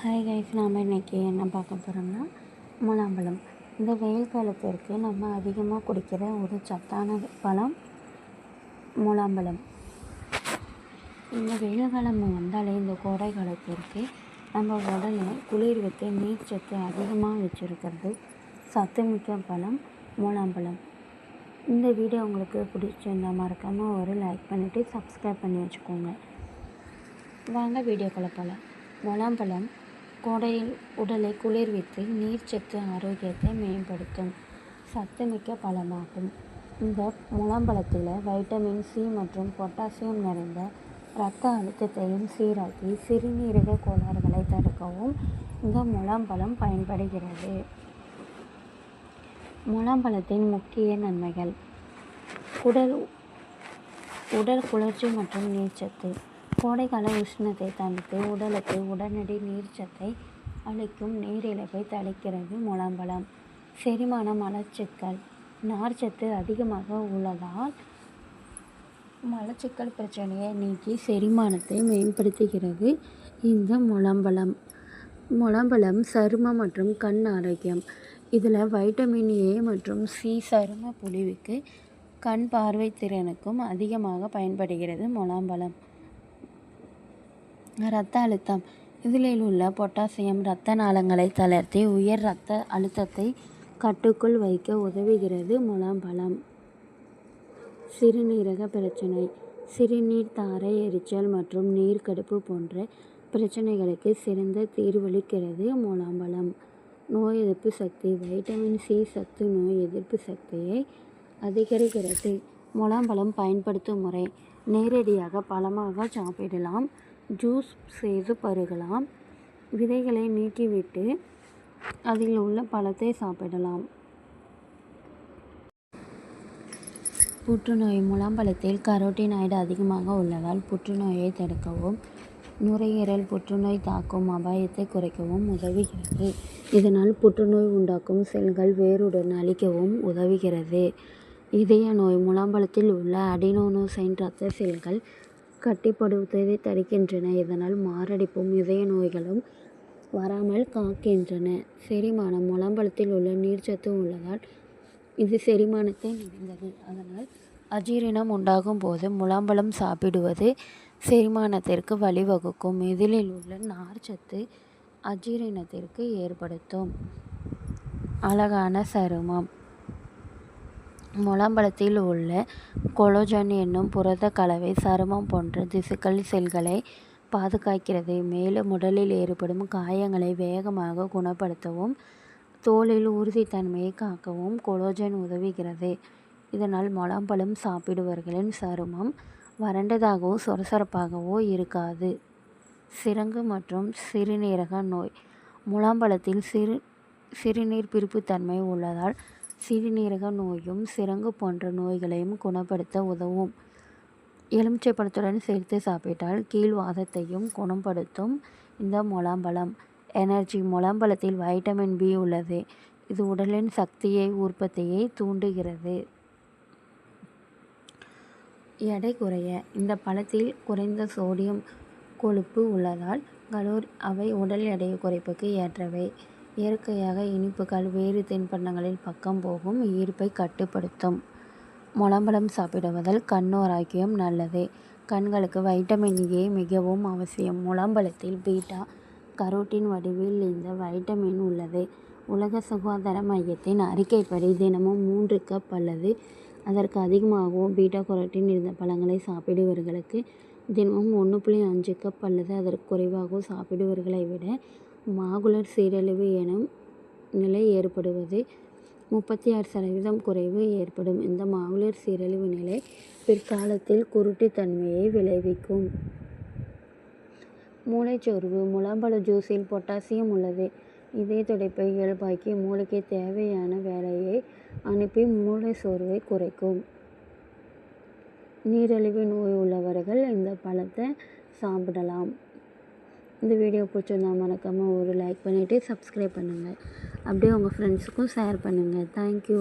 Hi guys, நாம் இன்றைக்கி என்ன பார்க்க போகிறோம்னா முலாம்பழம். இந்த வெயில் காலத்திற்கு நம்ம அதிகமாக குடிக்கிற ஒரு சத்தான பழம் முலாம்பழம். இந்த வெயில் காலம் வந்தாலே இந்த கோடை காலத்திற்கு நம்ம உடலை குளிர்வித்து நீர்ச்சத்து அதிகமாக வச்சுருக்கிறது சத்துமிக்க பழம் முலாம்பழம். இந்த வீடியோ உங்களுக்கு பிடிச்சிருந்தா மறக்காமல் ஒரு லைக் பண்ணிவிட்டு சப்ஸ்கிரைப் பண்ணி வச்சுக்கோங்க. வாங்க வீடியோக்குள்ளே போகலாம். முலாம்பழம் கோடையில் உடலை குளிர்வித்து நீர்ச்சத்து ஆரோக்கியத்தை மேம்படுத்தும் சத்துமிக்க பழமாகும். இந்த முலாம்பழத்தில் வைட்டமின் சி மற்றும் பொட்டாசியம் நிறைந்த இரத்த அழுத்தத்தையும் சீராக்கி சிறுநீரக கோளாறுகளை தடுக்கவும் இந்த முலாம்பழம் பயன்படுகிறது. முலாம்பழத்தின் முக்கிய நன்மைகள்: உடல் குளிர்ச்சி மற்றும் நீர்ச்சத்து. கோடைக்கால உஷ்ணத்தை தணித்து உடலுக்கு உடனடி நீர்ச்சத்தை அளிக்கும் நீரிழப்பை தடுக்கிறது முலாம்பழம். செரிமான மலச்சிக்கல். நார்ச்சத்து அதிகமாக உள்ளதால் மலச்சிக்கல் பிரச்சனையை நீக்கி செரிமானத்தை மேம்படுத்துகிறது இந்த முலாம்பழம். முலாம்பழம் சருமம் மற்றும் கண் ஆரோக்கியம். இதில் வைட்டமின் ஏ மற்றும் சி சரும பொலிவுக்கு கண் பார்வை திறனுக்கும் அதிகமாக பயன்படுகிறது முலாம்பழம். இரத்த அழுத்தம். இதில் உள்ள பொட்டாசியம் இரத்த நாளங்களை தளர்த்தி உயர் இரத்த அழுத்தத்தை கட்டுக்குள் வைக்க உதவுகிறது முலாம்பழம். சிறுநீரக பிரச்சனை. சிறுநீர் தாரை, எரிச்சல் மற்றும் நீர்க்கடுப்பு போன்ற பிரச்சனைகளுக்கு சிறந்த தீர்வளிக்கிறது முலாம்பழம். நோய் எதிர்ப்பு சக்தி. வைட்டமின் சி சத்து நோய் எதிர்ப்பு சக்தியை அதிகரிக்கிறது. முலாம்பழம் பயன்படுத்தும் முறை: நேரடியாக பழமாக சாப்பிடலாம், ஜூஸ் செய்து பருகலாம், விதைகளை நீக்கிவிட்டு அதில் உள்ள பழத்தை சாப்பிடலாம். புற்றுநோய். முலாம்பழத்தில் கரோட்டினாய்டு அதிகமாக உள்ளதால் புற்றுநோயை தடுக்கவும் நுரையீரல் புற்றுநோய் தாக்கும் அபாயத்தை குறைக்கவும் உதவுகிறது. இதனால் புற்றுநோய் உண்டாக்கும் செல்கள் வேருடன் அழிக்கவும் உதவுகிறது. இதய நோய். முலாம்பழத்தில் உள்ள அடினோசின் இரத்த செல்கள் கட்டிப்படுவதை தடுக்கின்றன. இதனால் மாரடைப்பும் இதய நோய்களும் வராமல் காக்கின்றன. செரிமானம். முலாம்பழத்தில் உள்ள நீர்ச்சத்து உள்ளதால் இது செரிமானத்தை நிறைந்தது. அதனால் அஜீரணம் உண்டாகும் போது முலாம்பழம் சாப்பிடுவது செரிமானத்திற்கு வழிவகுக்கும். இதில் உள்ள நார்ச்சத்து அஜீரணத்திற்கு ஏற்படுத்தும். அழகான சருமம். முலாம்பழத்தில் உள்ள கொலாஜன் என்னும் புரத கலவை சருமம் போன்ற திசுக்கள் செல்களை பாதுகாக்கிறது. மேலும் உடலில் ஏற்படும் காயங்களை வேகமாக குணப்படுத்தவும் தோலில் உறுதித்தன்மையை காக்கவும் கொலாஜன் உதவுகிறது. இதனால் முலாம்பழம் சாப்பிடுபவர்களின் சருமம் வறண்டதாகவோ சொரசொரப்பாகவோ இருக்காது. சிரங்கு மற்றும் சிறுநீரக நோய். முலாம்பழத்தில் சிறுநீர் பிரிப்புத்தன்மை உள்ளதால் சிறுநீரக நோயும் சிரங்கு போன்ற நோய்களையும் குணப்படுத்த உதவும். எலுமிச்சை பழத்துடன் சேர்த்து சாப்பிட்டால் கீழ்வாதத்தையும் குணப்படுத்தும் இந்த முலாம்பழம். எனர்ஜி. முலாம்பழத்தில் வைட்டமின் பி உள்ளது. இது உடலின் சக்தியை உற்பத்தியை தூண்டுகிறது. எடை குறைய. இந்த பழத்தில் குறைந்த சோடியம் கொழுப்பு உள்ளதால் அவை உடல் எடையை குறைப்புக்கு ஏற்றவை. இயற்கையாக இனிப்புகள் வேறு தின்பண்டங்களில் பக்கம் போகும் ஈர்ப்பை கட்டுப்படுத்தும். முலாம்பழம் சாப்பிடுவதால் கண் ஆரோக்கியம் நல்லது. கண்களுக்கு வைட்டமின் ஏ மிகவும் அவசியம். முலாம்பழத்தில் பீட்டா கரோட்டின் வடிவில் இந்த வைட்டமின் உள்ளது. உலக சுகாதார மையத்தின் அறிக்கைப்படி தினமும் 3 கப் அல்லது அதற்கு அதிகமாகவோ பீட்டா கரோட்டின் இருந்த பழங்களை சாப்பிடுவர்களுக்கு தினமும் 1.5 கப் அல்லது அதற்கு குறைவாகவோ சாப்பிடுவர்களை விட மாகுலர் சீரழிவு எனும் நிலை ஏற்படுவது 36% குறைவு ஏற்படும். இந்த மாகுலர் சீரழிவு நிலை பிற்காலத்தில் குருட்டுத்தன்மையை விளைவிக்கும். மூளைச்சோர்வு. முலாம்பழ ஜூஸில் பொட்டாசியம் உள்ளது. இதய துடிப்பை இயல்பாக்கி மூளைக்கு தேவையான வேலையை அனுப்பி மூளை சோர்வை குறைக்கும். நீரிழிவு நோய் உள்ளவர்கள் இந்த பழத்தை சாப்பிடலாம். இந்த வீடியோ பிடிச்சிருந்தா மறக்காமல் ஒரு லைக் பண்ணிவிட்டு சப்ஸ்கிரைப் பண்ணுங்கள். அப்படியே உங்கள் ஃப்ரெண்ட்ஸுக்கும் ஷேர் பண்ணுங்கள். தேங்க்யூ.